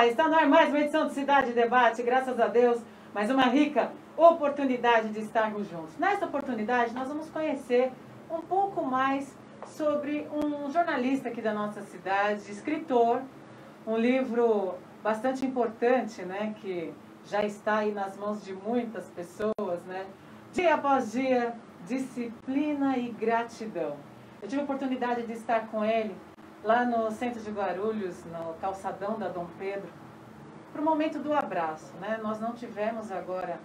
Olá, está no ar mais uma edição do Cidade Debate, graças a Deus, mais uma rica oportunidade de estarmos juntos. Nesta oportunidade, nós vamos conhecer um pouco mais sobre um jornalista aqui da nossa cidade, escritor, um livro bastante importante, né, que já está aí nas mãos de muitas pessoas, né? Dia após dia, disciplina e gratidão. Eu tive a oportunidade de estar com ele lá no centro de Guarulhos, no calçadão da Dom Pedro, para o momento do abraço, né? Nós não tivemos agora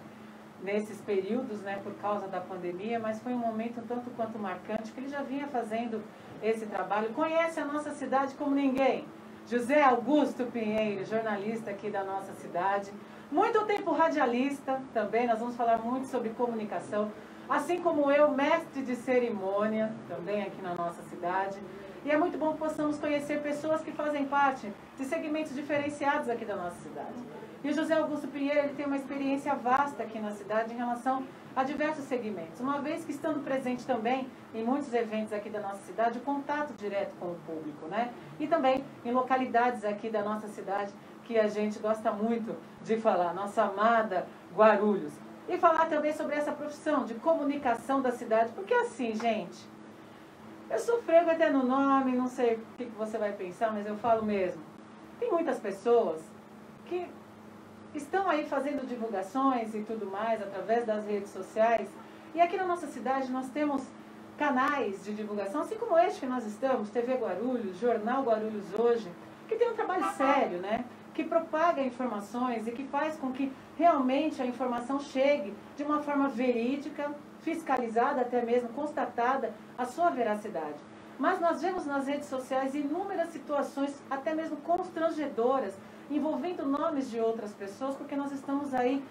nesses períodos, né, por causa da pandemia, mas foi um momento tanto quanto marcante, que ele já vinha fazendo esse trabalho, conhece a nossa cidade como ninguém. José Augusto Pinheiro, jornalista aqui da nossa cidade, muito tempo radialista também, nós vamos falar muito sobre comunicação, assim como eu, mestre de cerimônia, também aqui na nossa cidade. E é muito bom que possamos conhecer pessoas que fazem parte de segmentos diferenciados aqui da nossa cidade. E o José Augusto Pinheiro, ele tem uma experiência vasta aqui na cidade em relação a diversos segmentos. Uma vez que estando presente também em muitos eventos aqui da nossa cidade, o contato direto com o público, né? E também em localidades aqui da nossa cidade que a gente gosta muito de falar, nossa amada Guarulhos. E falar também sobre essa profissão de comunicação da cidade, porque assim, gente, eu sou frego até no nome, não sei o que você vai pensar, mas eu falo mesmo. Tem muitas pessoas que estão aí fazendo divulgações e tudo mais através das redes sociais. E aqui na nossa cidade nós temos canais de divulgação, assim como este que nós estamos, TV Guarulhos, Jornal Guarulhos Hoje, que tem um trabalho sério, né? Que propaga informações e que faz com que realmente a informação chegue de uma forma verídica, fiscalizada, até mesmo constatada a sua veracidade. Mas nós vemos nas redes sociais inúmeras situações, até mesmo constrangedoras, envolvendo nomes de outras pessoas, porque nós estamos aí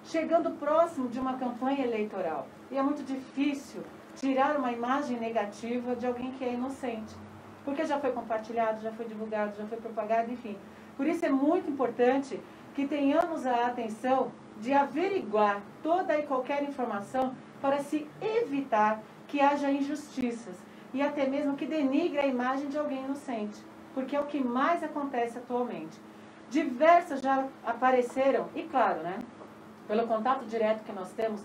chegando próximo de uma campanha eleitoral. E é muito difícil tirar uma imagem negativa de alguém que é inocente, porque já foi compartilhado, já foi divulgado, já foi propagado, enfim. Por isso é muito importante que tenhamos a atenção de averiguar toda e qualquer informação para se evitar que haja injustiças e até mesmo que denigre a imagem de alguém inocente, porque é o que mais acontece atualmente. Diversas já apareceram, e claro, né, pelo contato direto que nós temos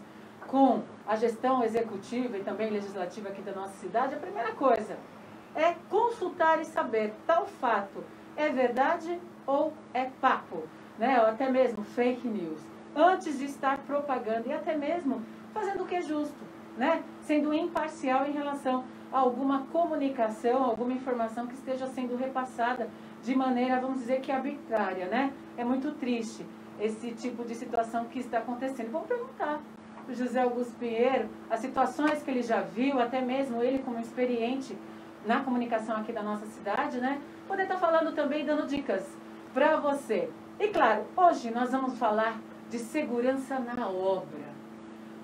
com a gestão executiva e também legislativa aqui da nossa cidade, a primeira coisa é consultar e saber tal fato é verdade ou é papo, né, ou até mesmo fake news, antes de estar propagando e até mesmo fazendo o que é justo, né, sendo imparcial em relação a alguma comunicação, alguma informação que esteja sendo repassada de maneira, vamos dizer que arbitrária, né? É muito triste esse tipo de situação que está acontecendo. Vamos perguntar para o José Augusto Pinheiro as situações que ele já viu, até mesmo ele como experiente na comunicação aqui da nossa cidade, né? Poder estar falando também, dando dicas para você. E claro, hoje nós vamos falar de segurança na obra.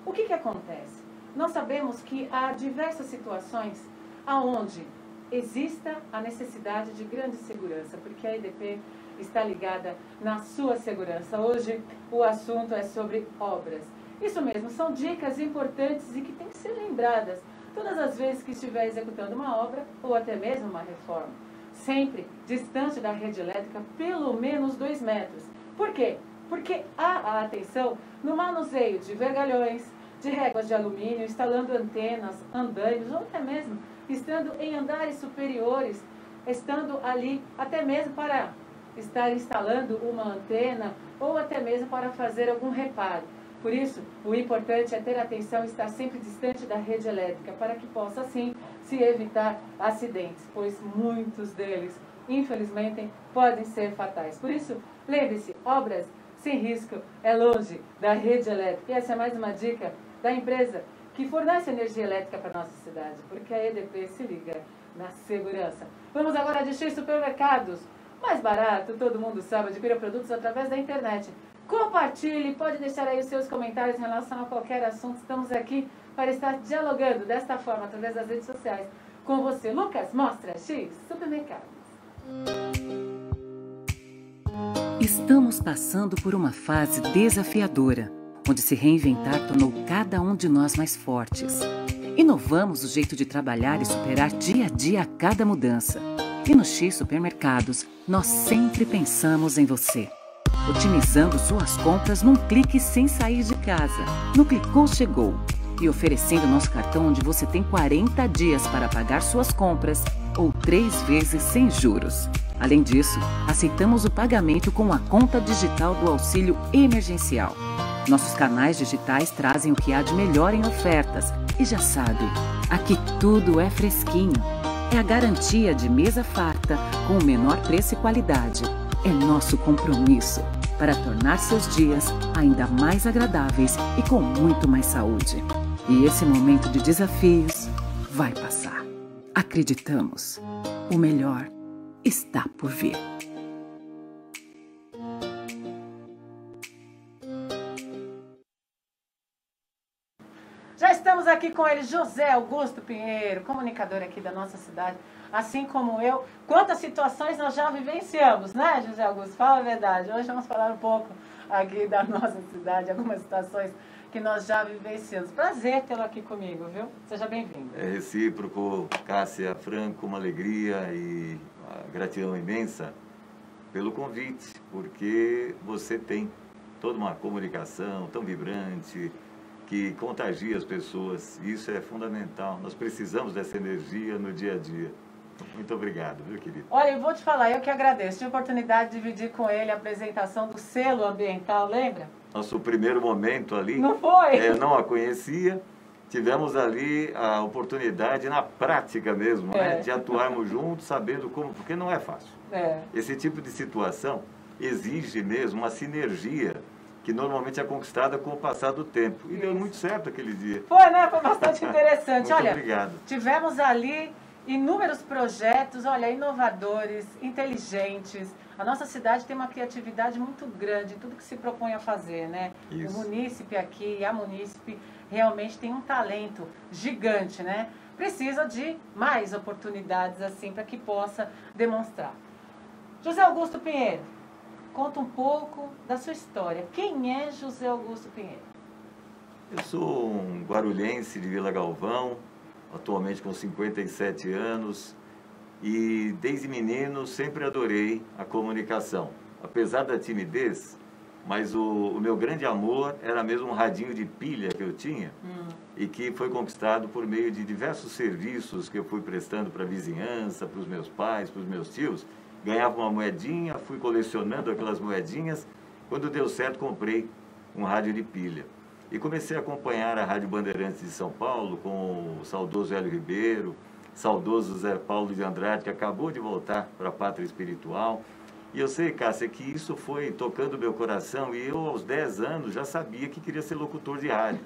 O que acontece? Nós sabemos que há diversas situações onde exista a necessidade de grande segurança, porque a EDP está ligada na sua segurança. Hoje o assunto é sobre obras. Isso mesmo, são dicas importantes e que têm que ser lembradas todas as vezes que estiver executando uma obra ou até mesmo uma reforma. Sempre distante da rede elétrica, pelo menos 2 metros. Por quê? Porque há a atenção no manuseio de vergalhões, de réguas de alumínio, instalando antenas, andaimes ou até mesmo estando em andares superiores, estando ali até mesmo para estar instalando uma antena ou até mesmo para fazer algum reparo. Por isso, o importante é ter atenção e estar sempre distante da rede elétrica para que possa, assim, se evitar acidentes, pois muitos deles, infelizmente, podem ser fatais. Por isso, lembre-se, obras sem risco é longe da rede elétrica. E essa é mais uma dica da empresa que fornece energia elétrica para a nossa cidade, porque a EDP se liga na segurança. Vamos agora de X Supermercados. Mais barato, todo mundo sabe, adquira produtos através da internet. Compartilhe, pode deixar aí os seus comentários em relação a qualquer assunto. Estamos aqui para estar dialogando desta forma, através das redes sociais, com você. Lucas, mostra X Supermercados. Estamos passando por uma fase desafiadora, onde se reinventar tornou cada um de nós mais fortes. Inovamos o jeito de trabalhar e superar dia a dia a cada mudança. E no X Supermercados, nós sempre pensamos em você. Otimizando suas compras num clique sem sair de casa. No Clicou Chegou. E oferecendo nosso cartão onde você tem 40 dias para pagar suas compras ou 3 vezes sem juros. Além disso, aceitamos o pagamento com a conta digital do auxílio emergencial. Nossos canais digitais trazem o que há de melhor em ofertas. E já sabe, aqui tudo é fresquinho. É a garantia de mesa farta com o menor preço e qualidade. É nosso compromisso para tornar seus dias ainda mais agradáveis e com muito mais saúde. E esse momento de desafios vai passar. Acreditamos. O melhor está por vir. Já estamos aqui com ele, José Augusto Pinheiro, comunicador aqui da nossa cidade, assim como eu. Quantas situações nós já vivenciamos, né, José Augusto? Fala a verdade. Hoje vamos falar um pouco aqui da nossa cidade, algumas situações que nós já vivenciamos. Prazer tê-lo aqui comigo, viu? Seja bem-vindo. É recíproco, Cássia Franco, uma alegria e uma gratidão imensa pelo convite, porque você tem toda uma comunicação tão vibrante, que contagia as pessoas. Isso é fundamental. Nós precisamos dessa energia no dia a dia. Muito obrigado, viu, querido? Olha, eu vou te falar, eu que agradeço. Tive a oportunidade de dividir com ele a apresentação do selo ambiental, lembra? Nosso primeiro momento ali. Não foi? Eu não a conhecia. Tivemos ali a oportunidade, na prática mesmo, né, de atuarmos juntos, sabendo como, porque não é fácil. Esse tipo de situação exige mesmo uma sinergia que normalmente é conquistada com o passar do tempo. E deu muito certo aquele dia. Foi, né? Foi bastante interessante. Muito Olha, obrigado. Tivemos ali inúmeros projetos, olha, inovadores, inteligentes. A nossa cidade tem uma criatividade muito grande, tudo que se propõe a fazer, né? Isso. O munícipe aqui, a munícipe, realmente tem um talento gigante, né? Precisa de mais oportunidades, assim, para que possa demonstrar. José Augusto Pinheiro, conta um pouco da sua história. Quem é José Augusto Pinheiro? Eu sou um guarulhense de Vila Galvão, atualmente com 57 anos, e desde menino sempre adorei a comunicação. Apesar da timidez, mas o meu grande amor era mesmo um radinho de pilha que eu tinha e que foi conquistado por meio de diversos serviços que eu fui prestando para a vizinhança, para os meus pais, para os meus tios. Ganhava uma moedinha, fui colecionando aquelas moedinhas. Quando deu certo, comprei um rádio de pilha. E comecei a acompanhar a Rádio Bandeirantes de São Paulo com o saudoso Hélio Ribeiro, saudoso Zé Paulo de Andrade, que acabou de voltar para a pátria espiritual. E eu sei, Cássia, que isso foi tocando meu coração e eu, aos 10 anos, já sabia que queria ser locutor de rádio.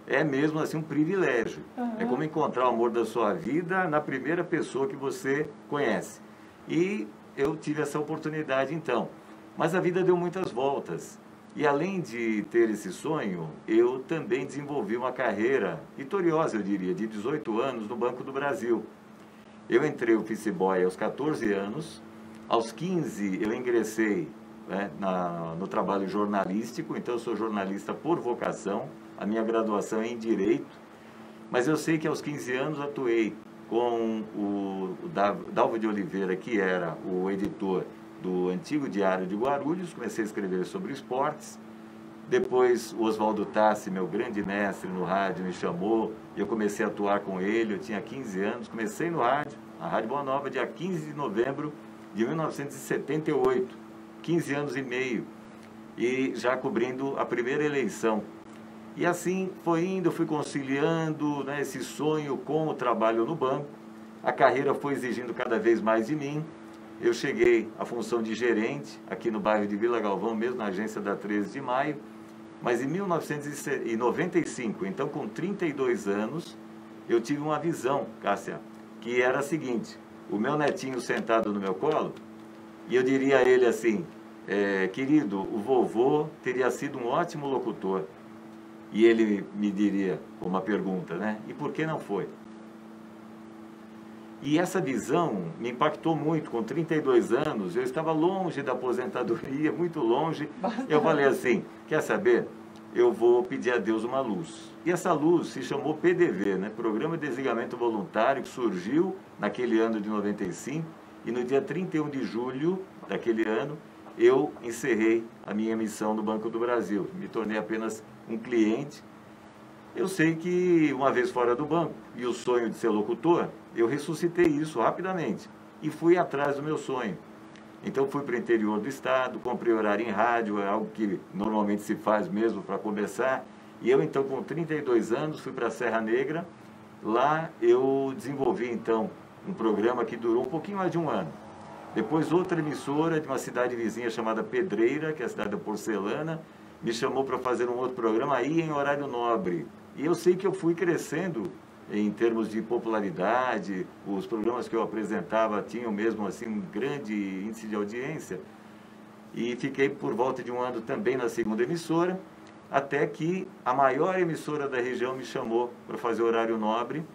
É mesmo assim um privilégio. É como encontrar o amor da sua vida na primeira pessoa que você conhece. E eu tive essa oportunidade então. Mas a vida deu muitas voltas. E além de ter esse sonho, eu também desenvolvi uma carreira vitoriosa, eu diria, de 18 anos no Banco do Brasil. Eu entrei office boy aos 14 anos, aos 15 eu ingressei, né, no trabalho jornalístico, então eu sou jornalista por vocação, a minha graduação é em Direito, mas eu sei que aos 15 anos atuei com o Dalvo de Oliveira, que era o editor do antigo Diário de Guarulhos, comecei a escrever sobre esportes. Depois o Oswaldo Tassi, meu grande mestre no rádio, me chamou e eu comecei a atuar com ele. Eu tinha 15 anos, comecei no rádio, na Rádio Boa Nova, dia 15 de novembro de 1978, 15 anos e meio, e já cobrindo a primeira eleição. E assim foi indo, fui conciliando, né, esse sonho com o trabalho no banco. A carreira foi exigindo cada vez mais de mim. Eu cheguei à função de gerente aqui no bairro de Vila Galvão, mesmo na agência da 13 de Maio, mas em 1995, então com 32 anos, eu tive uma visão, Cássia, que era a seguinte: o meu netinho sentado no meu colo, e eu diria a ele assim, querido, o vovô teria sido um ótimo locutor. E ele me diria, uma pergunta, né? E por que não foi? E essa visão me impactou muito. Com 32 anos, eu estava longe da aposentadoria, muito longe. Eu falei assim, quer saber? Eu vou pedir a Deus uma luz. E essa luz se chamou PDV, né? Programa de Desligamento Voluntário, que surgiu naquele ano de 95. e no dia 31 de julho daquele ano, eu encerrei a minha missão no Banco do Brasil. Me tornei apenas um cliente. Eu sei que, uma vez fora do banco, e o sonho de ser locutor, eu ressuscitei isso rapidamente e fui atrás do meu sonho. Então, fui para o interior do estado, comprei horário em rádio, é algo que normalmente se faz mesmo para começar. E eu, então, com 32 anos, fui para a Serra Negra. Lá eu desenvolvi, então, um programa que durou um pouquinho mais de um ano. Depois, outra emissora de uma cidade vizinha chamada Pedreira, que é a cidade da porcelana, me chamou para fazer um outro programa aí em horário nobre. E eu sei que eu fui crescendo em termos de popularidade, os programas que eu apresentava tinham mesmo assim um grande índice de audiência. E fiquei por volta de um ano também na segunda emissora, até que a maior emissora da região me chamou para fazer horário nobre.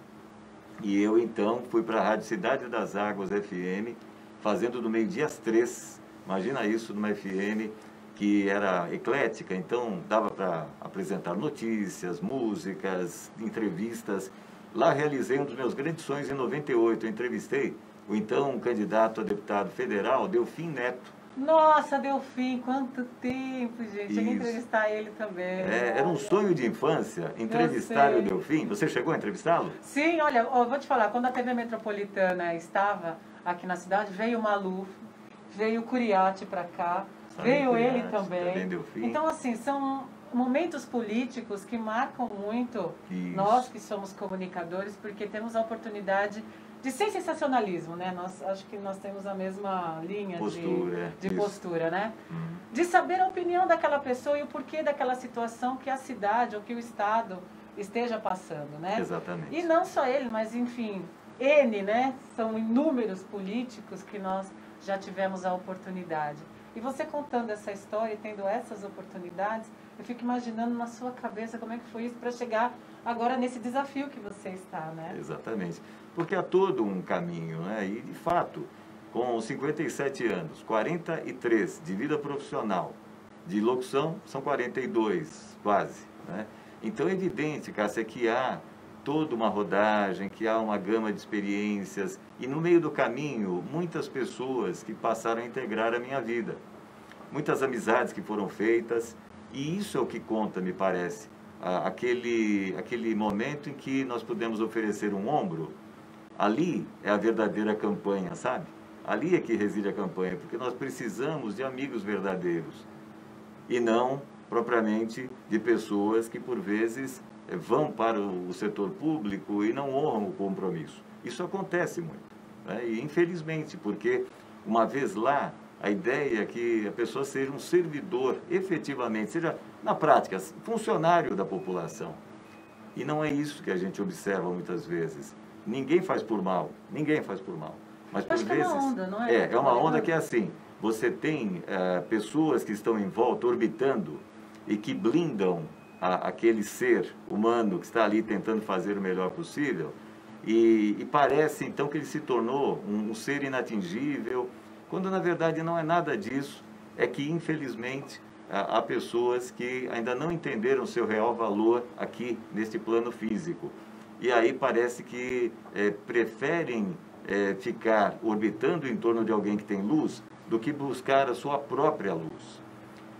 E eu então fui para a Rádio Cidade das Águas FM, fazendo do meio-dia às 3. Imagina isso numa FM que era eclética, então dava para apresentar notícias, músicas, entrevistas. Lá realizei um dos meus grandes sonhos em 98. Eu entrevistei o então candidato a deputado federal, Delfim Neto. Nossa, Delfim, quanto tempo, gente. Cheguei a entrevistar ele também. Era um sonho de infância, entrevistar o Delfim. Você chegou a entrevistá-lo? Sim, olha, eu vou te falar, quando a TV Metropolitana estava aqui na cidade, veio o Maluf, veio o Curiati para cá, veio ele também. Então, assim, são momentos políticos que marcam muito nós que somos comunicadores, porque temos a oportunidade de sem sensacionalismo, né? Acho que nós temos a mesma linha de postura, né? De saber a opinião daquela pessoa e o porquê daquela situação que a cidade ou que o Estado esteja passando, né? Exatamente. E não só ele, mas enfim, né? São inúmeros políticos que nós já tivemos a oportunidade. E você contando essa história e tendo essas oportunidades, eu fico imaginando na sua cabeça como é que foi isso para chegar agora nesse desafio que você está, né? Exatamente. Porque há todo um caminho, né? E, de fato, com 57 anos, 43 de vida profissional, de locução são 42, quase, né? Então é evidente, Cássia, que há toda uma rodagem, que há uma gama de experiências e no meio do caminho, muitas pessoas que passaram a integrar a minha vida. Muitas amizades que foram feitas e isso é o que conta, me parece. Aquele momento em que nós pudemos oferecer um ombro, ali é a verdadeira campanha, sabe? Ali é que reside a campanha, porque nós precisamos de amigos verdadeiros e não propriamente de pessoas que por vezes vão para o setor público e não honram o compromisso. Isso acontece muito, né? E infelizmente, porque uma vez lá, a ideia é que a pessoa seja um servidor, efetivamente, seja na prática, funcionário da população. E não é isso que a gente observa muitas vezes. Ninguém faz por mal, ninguém faz por mal. Mas por vezes, é uma onda, não é? É uma onda que é assim, você tem pessoas que estão em volta, orbitando, e que blindam aquele ser humano que está ali tentando fazer o melhor possível, e parece então que ele se tornou um ser inatingível, quando na verdade não é nada disso, é que infelizmente há pessoas que ainda não entenderam seu real valor aqui neste plano físico. E aí parece que preferem ficar orbitando em torno de alguém que tem luz do que buscar a sua própria luz.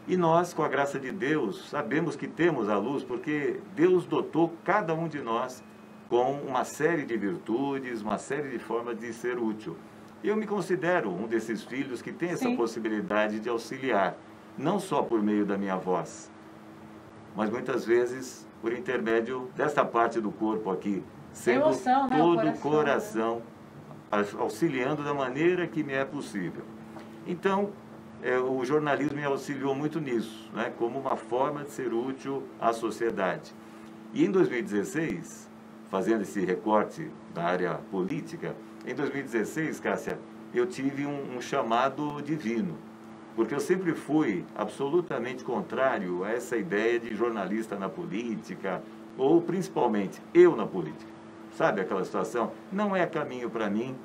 E nós, com a graça de Deus, sabemos que temos a luz porque Deus dotou cada um de nós com uma série de virtudes, uma série de formas de ser útil. Eu me considero um desses filhos que tem essa possibilidade de auxiliar, não só por meio da minha voz, mas muitas vezes por intermédio desta parte do corpo aqui, sendo emoção, né? todo o coração, auxiliando da maneira que me é possível. Então, o jornalismo me auxiliou muito nisso, né? Como uma forma de ser útil à sociedade. E em 2016, fazendo esse recorte da área política, em 2016, Cássia, eu tive um chamado divino, porque eu sempre fui absolutamente contrário a essa ideia de jornalista na política, ou principalmente eu na política. Sabe aquela situação? Não é caminho para mim.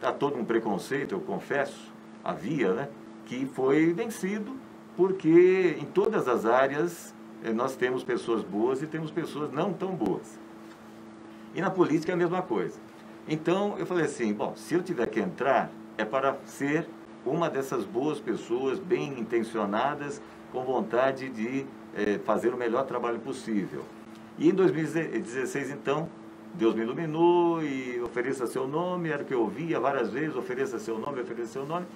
Há todo um preconceito, eu confesso, havia, né? Que foi vencido, porque em todas as áreas nós temos pessoas boas e temos pessoas não tão boas. E na política é a mesma coisa. Então, eu falei assim, bom, se eu tiver que entrar, é para ser uma dessas boas pessoas, bem intencionadas, com vontade de fazer o melhor trabalho possível. E em 2016, então, Deus me iluminou e ofereça seu nome, era o que eu ouvia várias vezes, ofereça seu nome, ofereça seu nome.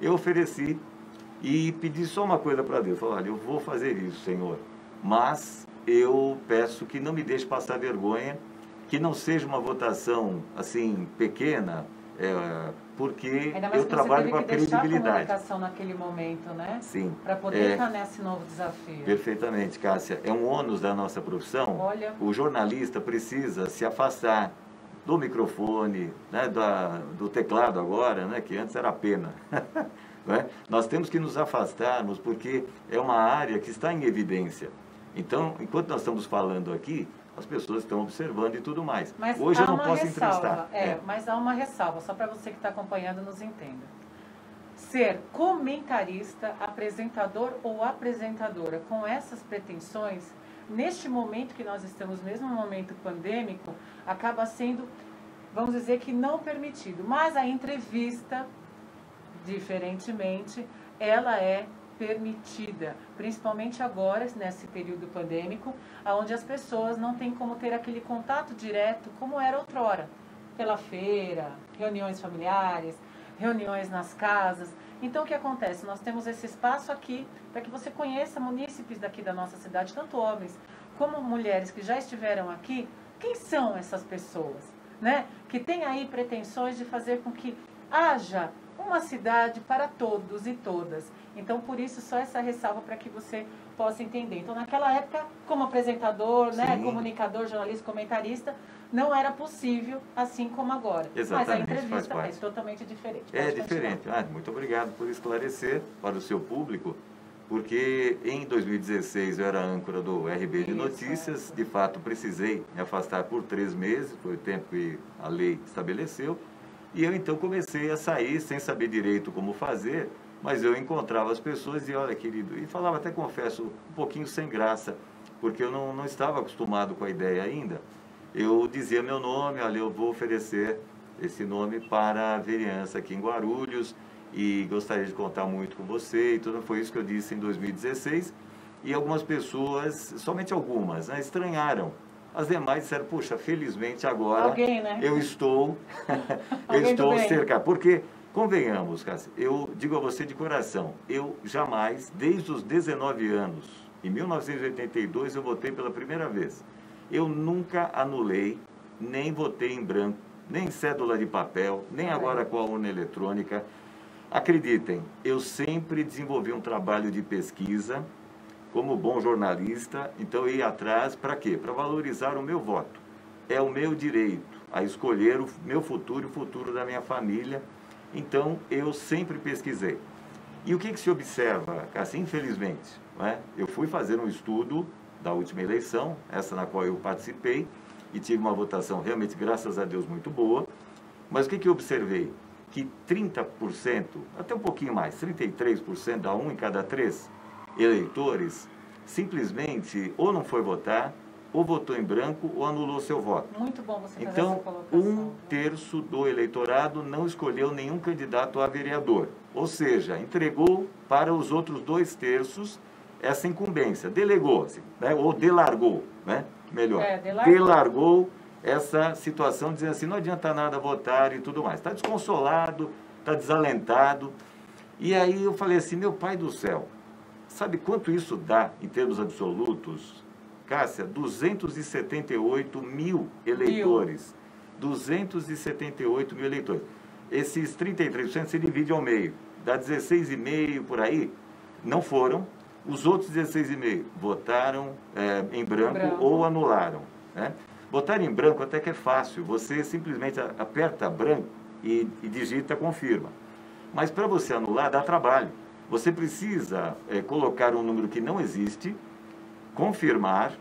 Eu ofereci e pedi só uma coisa para Deus, falei, olha, eu vou fazer isso, Senhor, mas eu peço que não me deixe passar vergonha, que não seja uma votação, assim, pequena, porque eu trabalho com a credibilidade. A comunicação naquele momento, né? Sim. Para poder estar nesse novo desafio. Perfeitamente, Cássia. É um ônus da nossa profissão. Olha. O jornalista precisa se afastar do microfone, né, do teclado agora, né, que antes era pena. Né? Nós temos que nos afastarmos porque é uma área que está em evidência. Então, enquanto nós estamos falando aqui, as pessoas estão observando e tudo mais. Mas hoje eu não posso entrevistar. Mas há uma ressalva, só para você que está acompanhando nos entenda. Ser comentarista, apresentador ou apresentadora com essas pretensões, neste momento que nós estamos, mesmo no momento pandêmico, acaba sendo, vamos dizer que não permitido. Mas a entrevista, diferentemente, ela é permitida, principalmente agora, nesse período pandêmico, onde as pessoas não têm como ter aquele contato direto como era outrora, pela feira, reuniões familiares, reuniões nas casas. Então, o que acontece? Nós temos esse espaço aqui para que você conheça munícipes daqui da nossa cidade, tanto homens como mulheres que já estiveram aqui. Quem são essas pessoas, né? Que têm aí pretensões de fazer com que haja uma cidade para todos e todas. Então, por isso, só essa ressalva para que você possa entender. Então, naquela época, como apresentador, né, comunicador, jornalista, comentarista, não era possível assim como agora. Exatamente, mas a entrevista é totalmente diferente. É diferente. Muito obrigado por esclarecer para o seu público, porque em 2016 eu era âncora do RB de Notícias, de fato precisei me afastar por 3 meses, foi o tempo que a lei estabeleceu, e eu então comecei a sair sem saber direito como fazer, mas eu encontrava as pessoas e olha, querido, e falava até, confesso, um pouquinho sem graça, porque eu não estava acostumado com a ideia ainda. Eu dizia meu nome, olha, eu vou oferecer esse nome para a vereança aqui em Guarulhos e gostaria de contar muito com você e tudo. Foi isso que eu disse em 2016 e algumas pessoas, somente algumas, né, estranharam. As demais disseram, puxa, felizmente agora eu estou, eu estou cercado. Porque, convenhamos, Cássia, eu digo a você de coração, eu jamais, desde os 19 anos, em 1982 eu votei pela primeira vez. Eu nunca anulei, nem votei em branco, nem cédula de papel, nem agora com a urna eletrônica. Acreditem, eu sempre desenvolvi um trabalho de pesquisa, como bom jornalista, então eu ia atrás para quê? Para valorizar o meu voto. É o meu direito a escolher o meu futuro e o futuro da minha família. Então, eu sempre pesquisei. E o que se observa, Cássia? Infelizmente, né? Eu fui fazer um estudo da última eleição, essa na qual eu participei, e tive uma votação realmente, graças a Deus, muito boa. Mas o que eu observei? Que 30%, até um pouquinho mais, 33%, a 1 em cada 3 eleitores, simplesmente ou não foi votar, ou votou em branco, ou anulou seu voto. Muito bom você fazer então, essa colocação. 1/3 do eleitorado não escolheu nenhum candidato a vereador. Ou seja, entregou para os outros 2/3 essa incumbência. Delegou, assim, né? Ou delargou, né? Melhor. Delargou essa situação, dizendo assim, não adianta nada votar e tudo mais. Está desconsolado, está desalentado. E aí eu falei assim, meu pai do céu, sabe quanto isso dá em termos absolutos? Cássia, 278 mil eleitores. 278 mil eleitores. Esses 33% se divide ao meio. Dá 16,5 por aí. Não foram. Os outros 16,5 votaram em branco ou anularam. Né? Votar em branco até que é fácil. Você simplesmente aperta branco e digita confirma. Mas para você anular dá trabalho. Você precisa colocar um número que não existe, confirmar,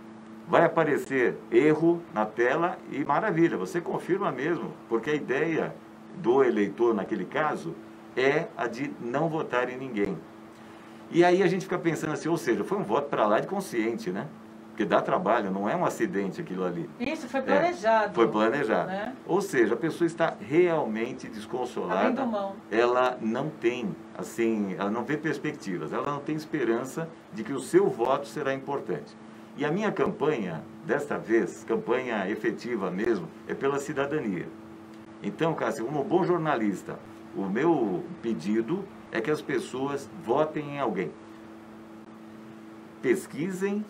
vai aparecer erro na tela e maravilha, você confirma mesmo, porque a ideia do eleitor naquele caso é a de não votar em ninguém. E aí a gente fica pensando assim, ou seja, foi um voto para lá de consciente, né? Porque dá trabalho, não é um acidente aquilo ali. Isso foi planejado. Foi planejado. Né? Ou seja, a pessoa está realmente desconsolada. Abrindo mão. Ela não tem, assim, ela não vê perspectivas, ela não tem esperança de que o seu voto será importante. E a minha campanha, desta vez, campanha efetiva mesmo, é pela cidadania. Então, Cássio, como bom jornalista, o meu pedido é que as pessoas votem em alguém. Pesquisem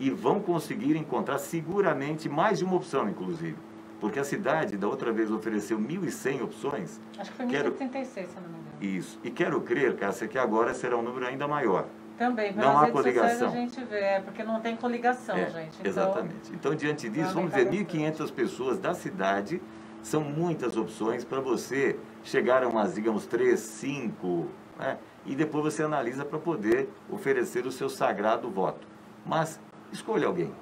e vão conseguir encontrar seguramente mais de uma opção, inclusive. Porque a cidade, da outra vez, ofereceu 1.100 opções. Acho que foi 1.136, se eu não me engano. Isso. E quero crer, Cássia, que agora será um número ainda maior. Também, não há coligação. Sociais a gente vê, porque não tem coligação, gente. Então, exatamente. Então, diante disso, vamos ver 1.500 pessoas da cidade. São muitas opções para você chegar a umas, digamos, 3, 5, né? E depois você analisa para poder oferecer o seu sagrado voto. Mas escolha alguém.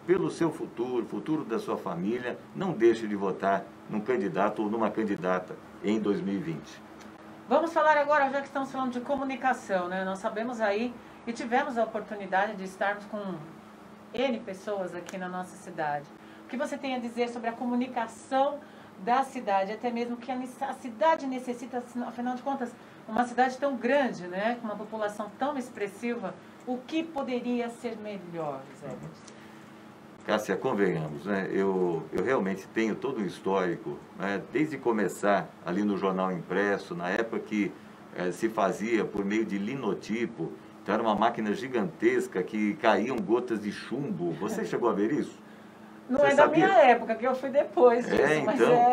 Pelo seu futuro da sua família, não deixe de votar num candidato ou numa candidata em 2020. Vamos falar agora, já que estamos falando de comunicação, né? Nós sabemos aí e tivemos a oportunidade de estarmos com N pessoas aqui na nossa cidade. O que você tem a dizer sobre a comunicação da cidade, até mesmo que a cidade necessita, afinal de contas, uma cidade tão grande, né? Com uma população tão expressiva, o que poderia ser melhor, Zé? Cássia, convenhamos, né? Eu realmente tenho todo o histórico, né? Desde começar ali no jornal impresso, na época que se fazia por meio de linotipo, então era uma máquina gigantesca que caíam gotas de chumbo. Você chegou a ver isso? Não é da minha época, que eu fui depois disso.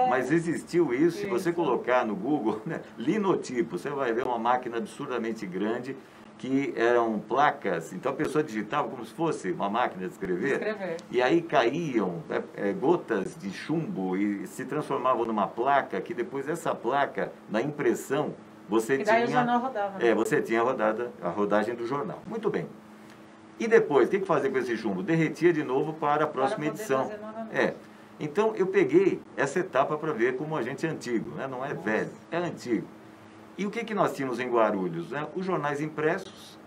Mas existiu isso. Se você colocar no Google, né, linotipo, você vai ver uma máquina absurdamente grande, que eram placas, então a pessoa digitava como se fosse uma máquina de escrever. E aí caíam gotas de chumbo e se transformavam numa placa, que depois essa placa, na impressão, você tinha... o jornal rodava. Né? Você tinha a rodagem do jornal. Muito bem. E depois, o que fazer com esse chumbo? Derretia de novo para a próxima edição. Então, eu peguei essa etapa para ver como a gente é antigo, né? Não é velho, é antigo. E o que nós tínhamos em Guarulhos? Né? Os jornais impressos,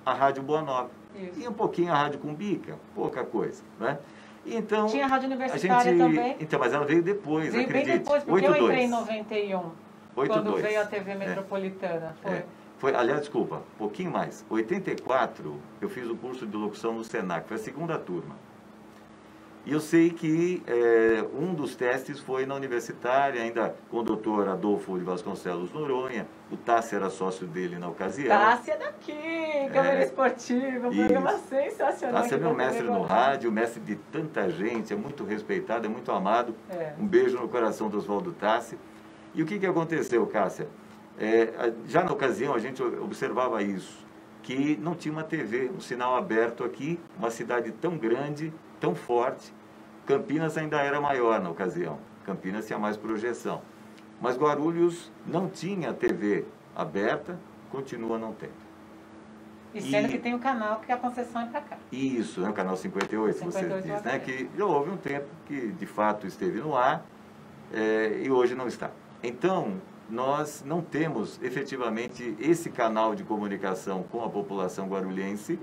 a Rádio Boa Nova. Isso. E um pouquinho a Rádio Cumbica, pouca coisa. Né? Então, tinha a Rádio Universitária também. Então, mas ela veio depois, veio acredite. Bem depois, porque 82. Eu entrei em 91, 82. Quando veio a TV Metropolitana. Aliás, desculpa, um pouquinho mais. Em 84, eu fiz o curso de locução no Senac, foi a segunda turma. E eu sei que um dos testes foi na Universitária, ainda com o doutor Adolfo de Vasconcelos Noronha. O Tassi era sócio dele na ocasião. Tassi é daqui, Câmara Esportiva, um programa sensacional. Tassi é meu mestre no rádio, mestre de tanta gente, é muito respeitado, é muito amado. Um beijo no coração do Oswaldo Tassi. E o que aconteceu, Cássia? Já na ocasião a gente observava isso, que não tinha uma TV, um sinal aberto aqui, uma cidade tão grande, tão forte. Campinas ainda era maior na ocasião, Campinas tinha mais projeção. Mas Guarulhos não tinha TV aberta, continua não tendo. E sendo que tem um canal que a concessão é para cá. Isso, o canal 58, você diz, né? Que já houve um tempo que de fato esteve no ar e hoje não está. Então, nós não temos efetivamente esse canal de comunicação com a população guarulhense,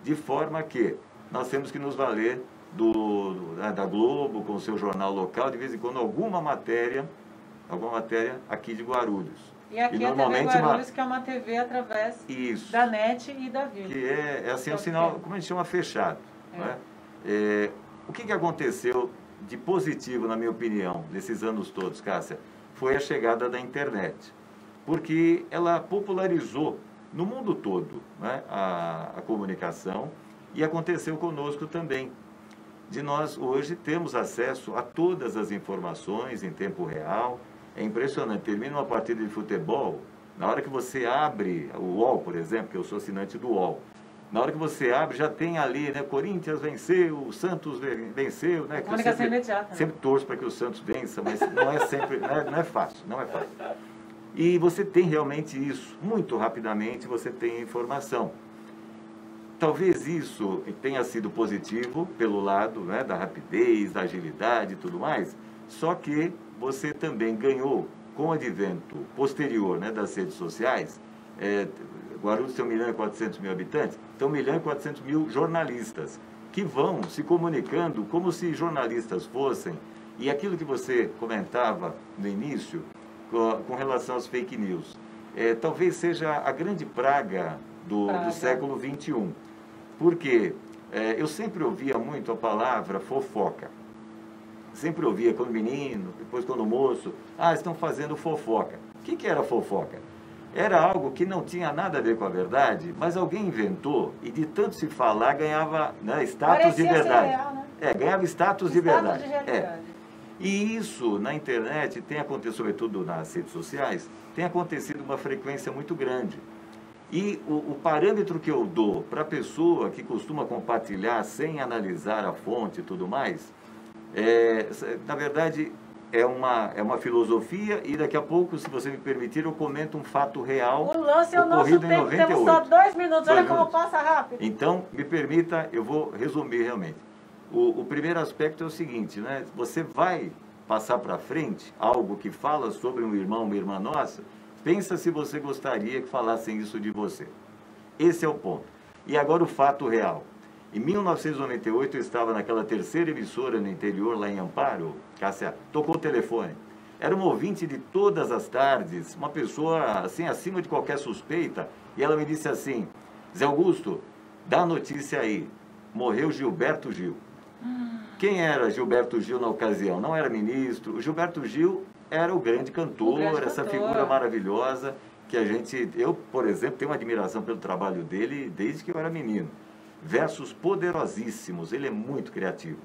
de forma que nós temos que nos valer da Globo, com o seu jornal local, de vez em quando alguma matéria aqui de Guarulhos. E aqui e a TV Guarulhos, que é uma TV através da NET e da Vila. Que é assim, um sinal, como a gente chama, fechado. Né? O que aconteceu de positivo, na minha opinião, nesses anos todos, Cássia? Foi a chegada da internet, porque ela popularizou no mundo todo, né, a comunicação, e aconteceu conosco também, de nós hoje temos acesso a todas as informações em tempo real. É impressionante, termina uma partida de futebol, na hora que você abre o UOL, por exemplo, que eu sou assinante do UOL, na hora que você abre, já tem ali, né, Corinthians venceu, o Santos venceu, né? Comunicação imediata. Sempre torço para que o Santos vença, mas não é sempre, não é fácil. E você tem realmente isso, muito rapidamente você tem informação. Talvez isso tenha sido positivo pelo lado, né, da rapidez, da agilidade e tudo mais, só que você também ganhou, com o advento posterior, né, das redes sociais, Guarulhos tem 1.400.000 habitantes, então 1.400.000 jornalistas. que vão se comunicando como se jornalistas fossem. E aquilo que você comentava no início, com relação às fake news, talvez seja a grande praga do século XXI. Porque eu sempre ouvia muito a palavra fofoca. Sempre ouvia quando menino, depois quando moço, estão fazendo fofoca. O que era fofoca? Era algo que não tinha nada a ver com a verdade, mas alguém inventou e de tanto se falar ganhava, né, status de verdade. Real, né? Ganhava status de verdade. E isso na internet tem acontecido, sobretudo nas redes sociais, tem acontecido uma frequência muito grande. E o parâmetro que eu dou para a pessoa que costuma compartilhar sem analisar a fonte e tudo mais, na verdade, é uma filosofia, e daqui a pouco, se você me permitir, eu comento um fato real. O lance é o nosso tempo, temos só 2 minutos, olha como passa rápido. Então, me permita, eu vou resumir realmente. O primeiro aspecto é o seguinte, né? Você vai passar para frente algo que fala sobre um irmão, uma irmã nossa, pensa se você gostaria que falassem isso de você. Esse é o ponto. E agora o fato real. Em 1998, eu estava naquela terceira emissora no interior, lá em Amparo, Cássia, tocou o telefone. Era uma ouvinte de todas as tardes, uma pessoa assim, acima de qualquer suspeita, e ela me disse assim: Zé Augusto, dá a notícia aí, morreu Gilberto Gil. Quem era Gilberto Gil na ocasião? Não era ministro. O Gilberto Gil era o grande cantor, essa figura maravilhosa, que eu, por exemplo, tenho uma admiração pelo trabalho dele desde que eu era menino. Versos poderosíssimos, ele é muito criativo.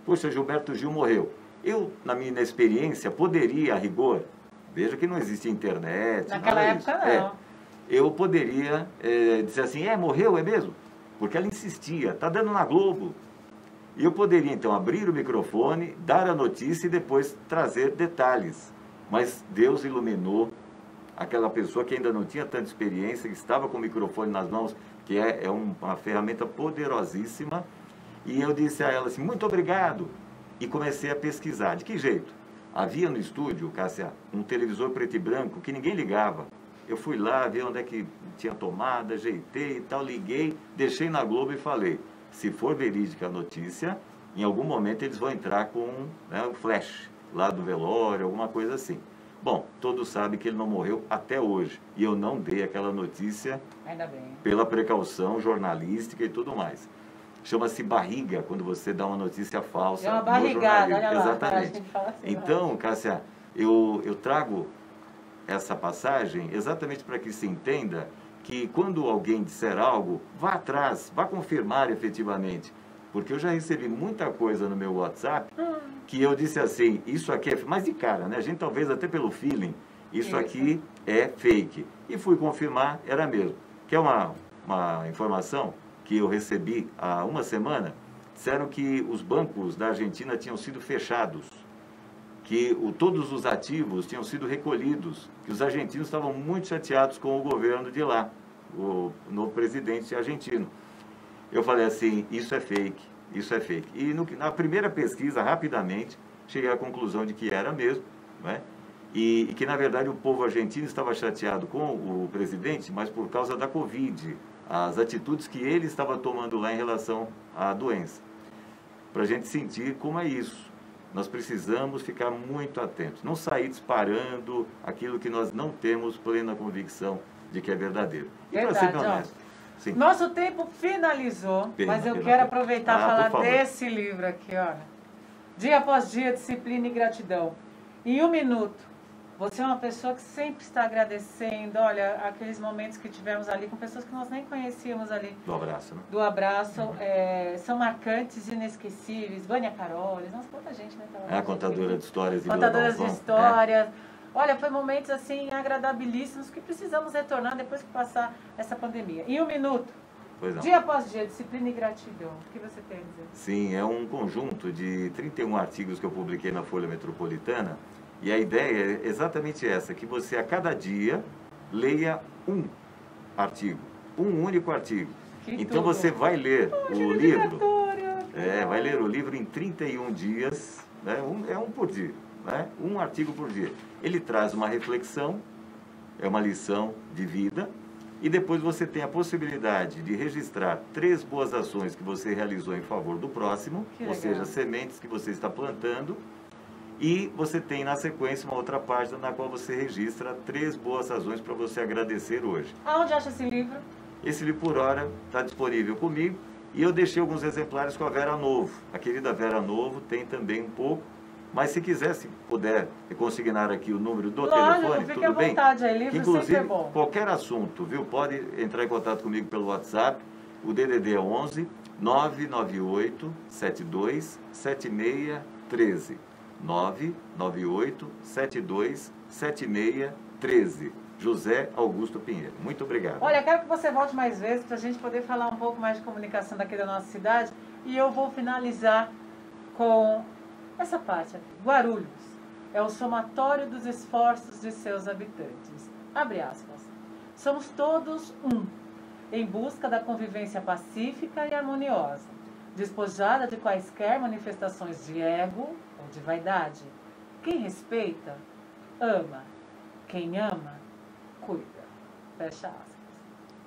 Poxa, Gilberto Gil morreu. Eu, na minha experiência, poderia, a rigor, veja que não existe internet. Naquela época, não. Eu poderia dizer assim, morreu, é mesmo? Porque ela insistia, está dando na Globo. E eu poderia, então, abrir o microfone, dar a notícia e depois trazer detalhes. Mas Deus iluminou aquela pessoa que ainda não tinha tanta experiência, que estava com o microfone nas mãos, que é uma ferramenta poderosíssima. E eu disse a ela assim, muito obrigado. E comecei a pesquisar. De que jeito? Havia no estúdio, Cássia, um televisor preto e branco que ninguém ligava. Eu fui lá, vi onde é que tinha tomada, ajeitei e tal, liguei, deixei na Globo e falei, se for verídica a notícia, em algum momento eles vão entrar com um flash lá do velório, alguma coisa assim. Bom, todos sabem que ele não morreu até hoje. E eu não dei aquela notícia ainda bem, pela precaução jornalística e tudo mais. Chama-se barriga, quando você dá uma notícia falsa. É uma barrigada, olha lá. Exatamente. Assim, então, Cássia, eu trago essa passagem exatamente para que se entenda que quando alguém disser algo, vá atrás, vá confirmar efetivamente. Porque eu já recebi muita coisa no meu WhatsApp que eu disse assim, isso aqui é... Mas de cara, né? A gente talvez até pelo feeling, isso aqui é fake. E fui confirmar, era mesmo. Que é uma informação que eu recebi há uma semana, disseram que os bancos da Argentina tinham sido fechados, que todos os ativos tinham sido recolhidos, que os argentinos estavam muito chateados com o governo de lá, o novo presidente argentino. Eu falei assim, isso é fake, isso é fake. E na primeira pesquisa, rapidamente, cheguei à conclusão de que era mesmo, né? E que, na verdade, o povo argentino estava chateado com o presidente, mas por causa da Covid, as atitudes que ele estava tomando lá em relação à doença. Para a gente sentir como é isso. Nós precisamos ficar muito atentos, não sair disparando aquilo que nós não temos plena convicção de que é verdadeiro. E para ser honesto, sim. Nosso tempo finalizou, mas eu quero aproveitar e falar desse livro aqui, olha. Dia após dia, disciplina e gratidão. Em 1 minuto, você é uma pessoa que sempre está agradecendo, olha, aqueles momentos que tivemos ali com pessoas que nós nem conhecíamos ali. Do abraço, né? Do abraço, são marcantes e inesquecíveis. Vânia Carolis, nossa, quanta gente, né? A contadora de histórias. Contadoras de histórias. Olha, foi momentos assim agradabilíssimos que precisamos retornar depois que passar essa pandemia. Em 1 minuto, dia após dia, disciplina e gratidão. O que você tem a dizer? Sim, é um conjunto de 31 artigos que eu publiquei na Folha Metropolitana. E a ideia é exatamente essa, que você a cada dia leia um artigo, um único artigo. Então você vai ler o livro, vai ler o livro em 31 dias, né? um por dia, né? Um artigo por dia. Ele traz uma reflexão, é uma lição de vida, E depois você tem a possibilidade de registrar 3 boas ações que você realizou em favor do próximo, ou seja, sementes que você está plantando. E você tem, na sequência, uma outra página na qual você registra 3 boas razões para você agradecer hoje. Aonde acha esse livro? Esse livro, por hora, está disponível comigo. E eu deixei alguns exemplares com a Vera Novo. A querida Vera Novo tem também um pouco. Mas se quiser, se puder consignar aqui o número do telefone, fique tudo à bem? Vontade, aí, livro inclusive, sempre é bom. Qualquer assunto, viu? Pode entrar em contato comigo pelo WhatsApp. O DDD é 11 998 72 7613. 998 72 7613. José Augusto Pinheiro. Muito obrigado. Olha, quero que você volte mais vezes para a gente poder falar um pouco mais de comunicação daqui da nossa cidade. E eu vou finalizar com essa parte aqui. Guarulhos é o somatório dos esforços de seus habitantes. Abre aspas. Somos todos um, em busca da convivência pacífica e harmoniosa, despojada de quaisquer manifestações de ego ou de vaidade. Quem respeita, ama. Quem ama, cuida. Fecha aspas.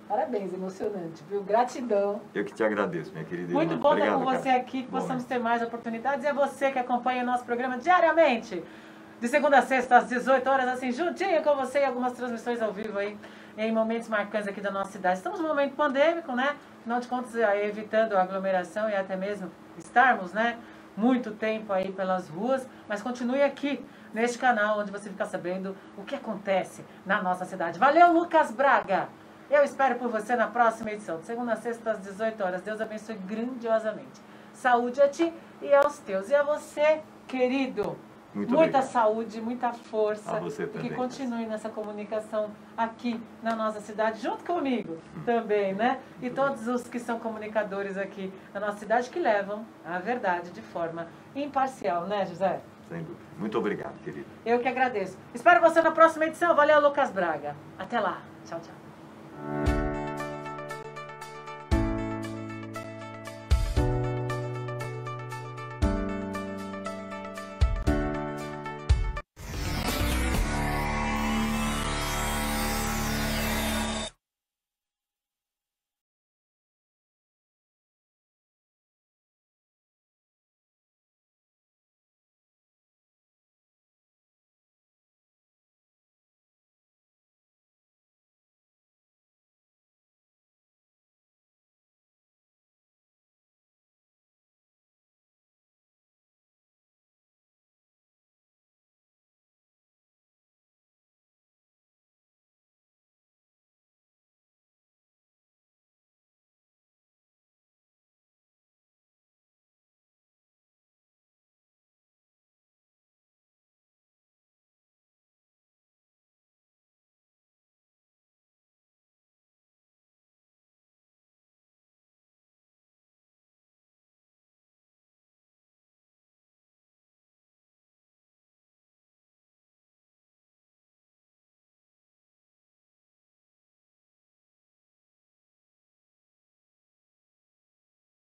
Parabéns, emocionante, viu? Gratidão. Eu que te agradeço, minha querida irmã. Muito bom estar com você aqui, que possamos ter mais oportunidades. E é você que acompanha o nosso programa diariamente, de segunda a sexta, às 18 horas, assim, juntinho com você e algumas transmissões ao vivo aí, em momentos marcantes aqui da nossa cidade. Estamos num momento pandêmico, né? Afinal de contas, evitando a aglomeração e até mesmo estarmos, né, muito tempo aí pelas ruas, mas continue aqui, neste canal, onde você fica sabendo o que acontece na nossa cidade. Valeu, Lucas Braga! Eu espero por você na próxima edição, de segunda a sexta, às 18 horas. Deus abençoe grandiosamente. Saúde a ti e aos teus. E a você, querido, muita saúde, muita força. A você também. E que continue nessa comunicação aqui na nossa cidade, junto comigo também, né? E todos os que são comunicadores aqui na nossa cidade, que levam a verdade de forma imparcial, né, José? Sem dúvida. Muito obrigado, querido. Eu que agradeço. Espero você na próxima edição. Valeu, Lucas Braga. Até lá. Tchau, tchau.